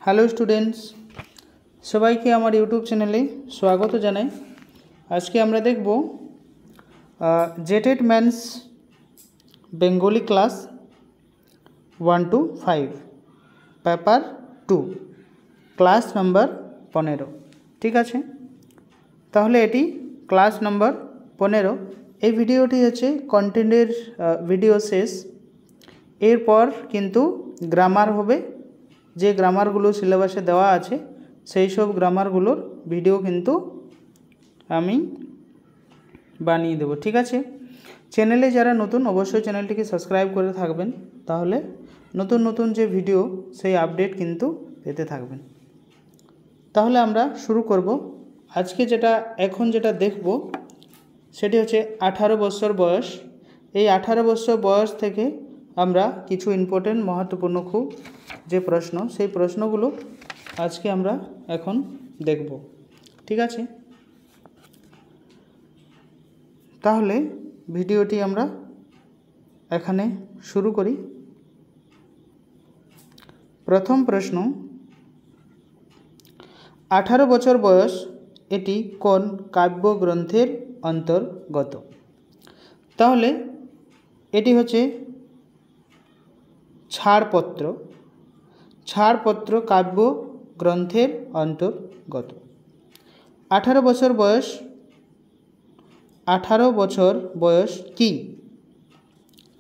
Hello students, সবাইকে আমার YouTube চ্যানেলে স্বাগত জানাই। আজকে আমরা দেখব জেটেড ম্যানস Bengali class 1 to 5 paper 2 class number 15। ঠিক আছে, তাহলে এটি ক্লাস নাম্বার 15। এই ভিডিওটি হচ্ছে কন্টেন্টের ভিডিও শেষ। এরপর কিন্তু গ্রামার হবে, যে গ্রামারগুলো সিলেবাসে দেওয়া আছে সেই সব গ্রামারগুলোর ভিডিও কিন্তু আমি বানিয়ে দেব। ঠিক আছে, চ্যানেলে যারা নতুন অবশ্যই চ্যানেলটিকে সাবস্ক্রাইব করে থাকবেন, তাহলে নতুন নতুন যে ভিডিও সেই আপডেট কিন্তু পেতে থাকবেন। তাহলে আমরা শুরু করব। আজকে এখন যেটা দেখব সেটি হচ্ছে 18 বছর বয়স। এই 18 বছর বয়স থেকে আমরা কিছু ইম্পর্টেন্ট মহত্বপূর্ণ খুব যে প্রশ্ন, সেই প্রশ্নগুলো আজকে আমরা এখন দেখব। ঠিক আছে, তাহলে ভিডিওটি আমরা এখানে শুরু করি। প্রথম প্রশ্ন, 18 বছর বয়স এটি কোন কাব্যগ্রন্থের অন্তর্গত? তাহলে এটি হচ্ছে ছাড়পত্র কাব্য গ্রন্থের অন্তর্গত। 18 বছর বয়স কি?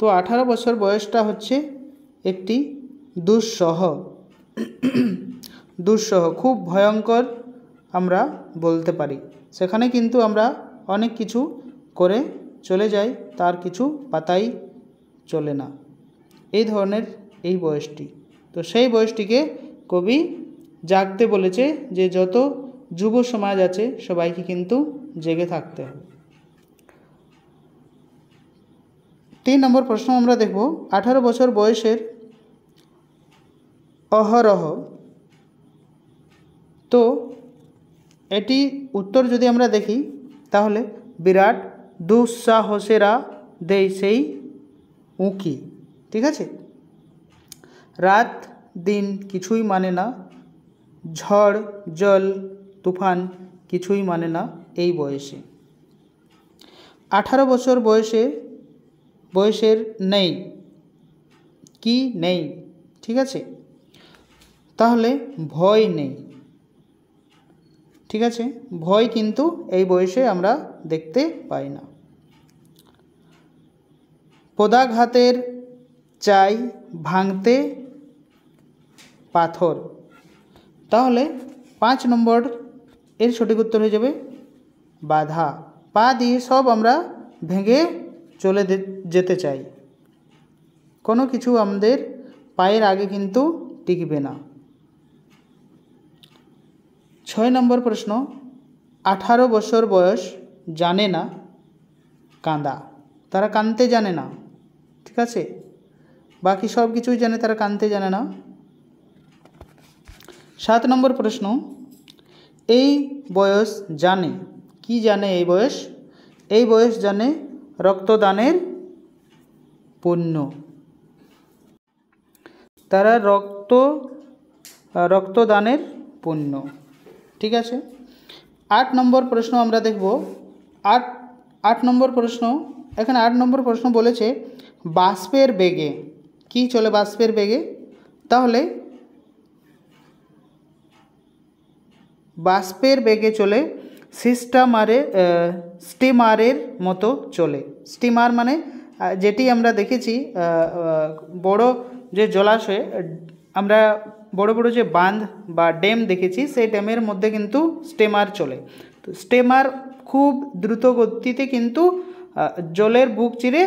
তো 18 বছর বয়সটা হচ্ছে একটি দুঃসহ খুব ভয়ঙ্কর আমরা বলতে পারি। সেখানে কিন্তু আমরা অনেক কিছু করে চলে যাই, তার কিছু পাতাই চলে না, এই ধরনের এই বয়সটি। তো সেই বয়সটিকে কবি জাগতে বলেছে, যে যত যুব সমাজ আছে সবাইকে কিন্তু জেগে থাকতে হবে। 3 নম্বর প্রশ্ন আমরা দেখব, 18 বছর বয়সের অহরহ। তো এটি উত্তর যদি আমরা দেখি, তাহলে বিরাট দুঃসাহসেরা দেয় সেই উঁকি। ঠিক আছে, রাত দিন কিছুই মানে না, ঝড় জল তুফান কিছুই মানে না এই বয়সে। 18 বছর বয়সের নেই কি? নেই। ঠিক আছে, তাহলে ভয় নেই। ঠিক আছে, ভয় কিন্তু এই বয়সে আমরা দেখতে পাই না। পদাঘাতের চাই ভাঙতে পাথর। তাহলে 5 নম্বর এর সঠিক উত্তর হয়ে যাবে বাধা। পা দিয়ে সব আমরা ভেঙে চলে যেতে চাই, কোনো কিছু আমাদের পায়ের আগে কিন্তু টিকবে না। 6 নম্বর প্রশ্ন, 18 বছর বয়স জানে না কাঁদা। তারা কাঁদতে জানে না। ঠিক আছে, বাকি সব কিছুই জানে, তারা কাঁদতে জানে না। 7 নম্বর প্রশ্ন, এই বয়স জানে কি? জানে এই বয়স জানে রক্তদানের পুণ্য। তারা রক্তদানের পুণ্য। ঠিক আছে, 8 নম্বর প্রশ্ন আমরা দেখব। 8 নম্বর প্রশ্ন, এখানে 8 নম্বর প্রশ্ন বলেছে বাষ্পের বেগে কি চলে? বাষ্পের বেগে, তাহলে বাষ্পের বেগে চলে স্টিমারের মতো চলে। স্টিমার মানে যেটি আমরা দেখেছি বড় যে জলাশয়ে, আমরা বড় বড় যে বাঁধ বা ড্যাম দেখেছি, সেই ড্যামের মধ্যে কিন্তু স্টিমার চলে। তো স্টিমার খুব দ্রুত গতিতে কিন্তু জলের বুক চিরে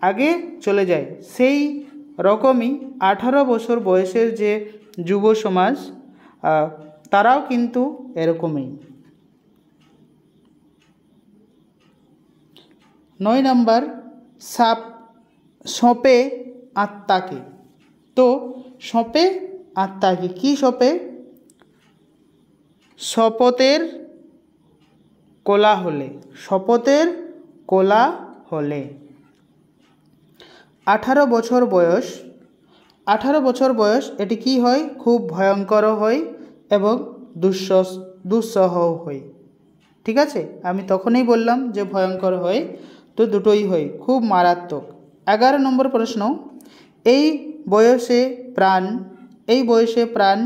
আগে চলে যায়। সেই রকমই 18 বছর বয়সের যে যুব সমাজ, তারাও কিন্তু এরকমই। 9 নম্বর, সঁপে আত্মাকে। তো সঁপে আত্মাকে কি? সঁপে শপথের কোলাহলে। 18 বছর বয়স 18 বছর বয়স এটি কি হয়? খুব ভয়ঙ্কর হয় এবং দুঃসহ হয়। ঠিক আছে, আমি তখনই বললাম যে ভয়ঙ্কর হয়, তো দুটোই হয়, খুব মারাত্মক। 11 নম্বর প্রশ্ন, এই বয়সে প্রাণ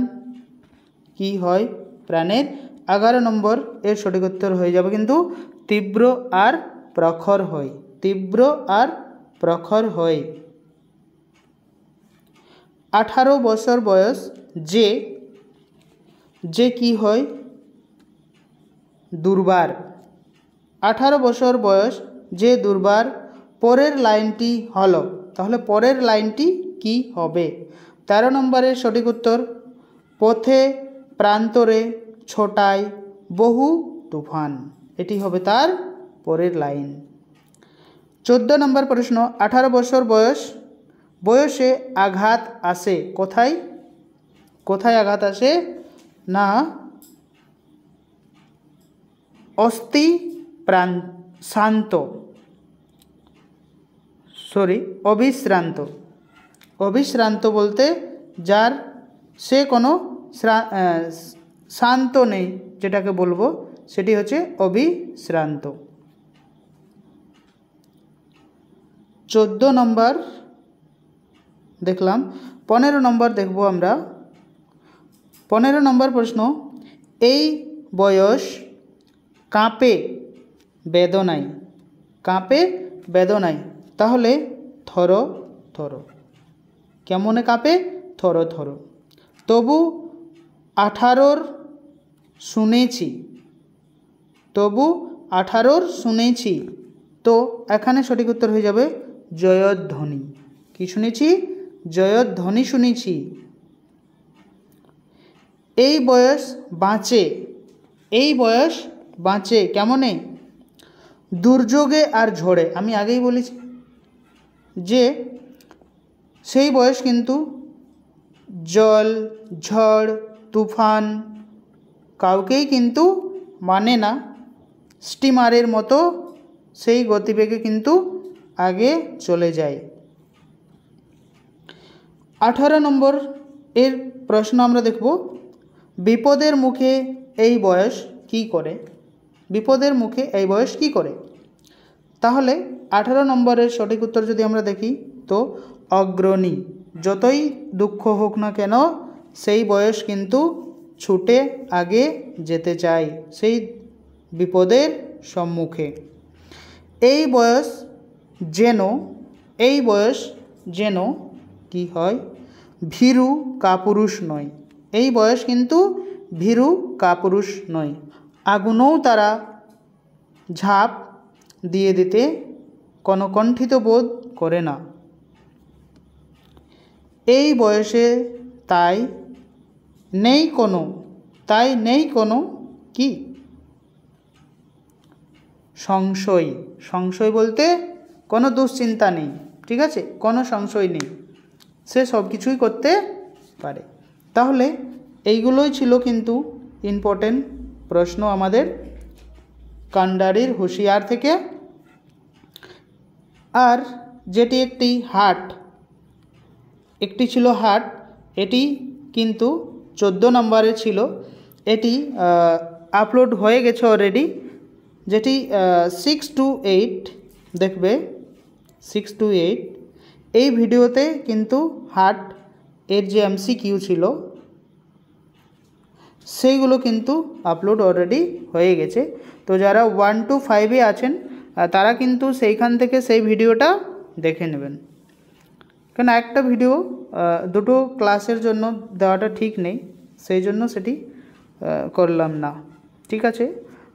কি হয়? প্রাণের 11 নম্বর এর সঠিক উত্তর হয়ে যাবে কিন্তু তীব্র আর প্রখর হয়। তীব্র আর প্রখর হয়। 18 বছর বয়স যে কি হয়? দুর্বার। 18 বছর বয়স যে দুর্বার। পরের লাইনটি হলো, তাহলে পরের লাইনটি কি হবে? 13 নম্বরের সঠিক উত্তর, পথে প্রান্তরে ছোটায় বহু তুফান। এটি হবে তার পরের লাইন। 14 নম্বর প্রশ্ন, 18 বছর বয়সে আঘাত আসে কোথায়? কোথায় আঘাত আসে? না, অবিশ্রান্ত বলতে যার সে কোনো শান্ত নেই, যেটাকে বলবো সেটি হচ্ছে অবিশ্রান্ত। 14 নম্বর দেখলাম। 15 নম্বর দেখব আমরা। 15 নম্বর প্রশ্ন, এই বয়স কাঁপে বেদনায়। তাহলে থরো থরো। কেমনে কাঁপে? থরো থরো। তবু 18 শুনেছি। তো এখানে সঠিক উত্তর হয়ে যাবে জয়ধ্বনি। কি শুনেছি? জয়ধ্বনি শুনেছি। এই বয়স বাঁচে কেমনে? দুর্যোগে আর ঝড়ে। আমি আগেই বলেছি যে সেই বয়স কিন্তু জল, ঝড়, তুফান কাউকেই কিন্তু মানে না। স্টিমারের মতো সেই গতিবেগে কিন্তু আগে চলে যায়। 18 নম্বর এর প্রশ্ন আমরা দেখব, বিপদের মুখে এই বয়স কি করে? বিপদের মুখে এই বয়স কি করে? তাহলে 18 নম্বরের সঠিক উত্তর যদি আমরা দেখি তো অগ্রণী। যতই দুঃখ হোক না কেন সেই বয়স কিন্তু ছুটে আগে যেতে চায় সেই বিপদের সম্মুখে। এই বয়স যেন কি হয়? ভীরু কাপুরুষ নয়। এই বয়স কিন্তু ভীরু কাপুরুষ নয়। আগুনেও তারা ঝাঁপ দিয়ে দিতে কণ্ঠিত বোধ করে না। এই বয়সে তাই নেই কোনো কি? সংশয় বলতে কোনো দুশ্চিন্তা নেই। ঠিক আছে, কোনো সংশয় নেই, সে সব কিছুই করতে পারে। তাহলে এইগুলোই ছিল কিন্তু ইম্পর্টেন্ট প্রশ্ন আমাদের কান্ডারির হুঁশিয়ার থেকে। আর যেটি একটি ছিল হাট, এটি কিন্তু 14 নম্বরে ছিল। এটি আপলোড হয়ে গেছে অলরেডি, যেটি 6 to 8 দেখবে। 6 to 8 এই ভিডিওতে কিন্তু হাট এর যে MCQ ছিল সেইগুলো কিন্তু আপলোড অলরেডি হয়ে গেছে। তো যারা 1 to 5 আছেন তারা কিন্তু সেইখান থেকে সেই ভিডিওটা দেখে নেবেন। কারণ একটা ভিডিও দুটো ক্লাসের জন্য দেওয়াটা ঠিক নেই, সেই জন্য সেটি করলাম না। ঠিক আছে,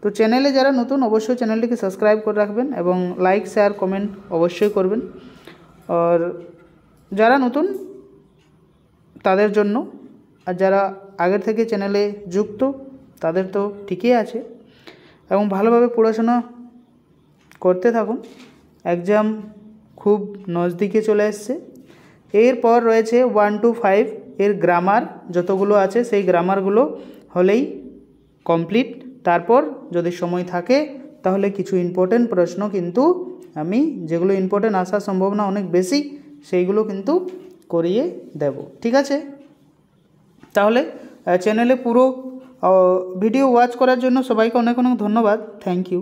তো চ্যানেলে যারা নতুন অবশ্যই চ্যানেলটিকে সাবস্ক্রাইব করে রাখবেন এবং লাইক শেয়ার কমেন্ট অবশ্যই করবেন। আর যারা নতুন তাদের জন্য, আর যারা আগের থেকে চ্যানেলে যুক্ত তাদের তো ঠিকই আছে, এবং ভালোভাবে পড়াশোনা করতে থাকুন। এক্সাম খুব নজদিকে চলে এসছে। এরপর রয়েছে 1 to 5 এর গ্রামার যতগুলো আছে সেই গ্রামারগুলো হলেই কমপ্লিট। তারপর যদি সময় থাকে তাহলে কিছু ইম্পর্টেন্ট প্রশ্ন কিন্তু আমি, যেগুলো ইম্পর্টেন্ট আসার সম্ভাবনা অনেক বেশি, সেইগুলো কিন্তু করিয়ে দেব। ঠিক আছে, তাহলে চ্যানেলে পুরো ভিডিও ওয়াচ করার জন্য সবাইকে অনেক অনেক ধন্যবাদ। Thank you.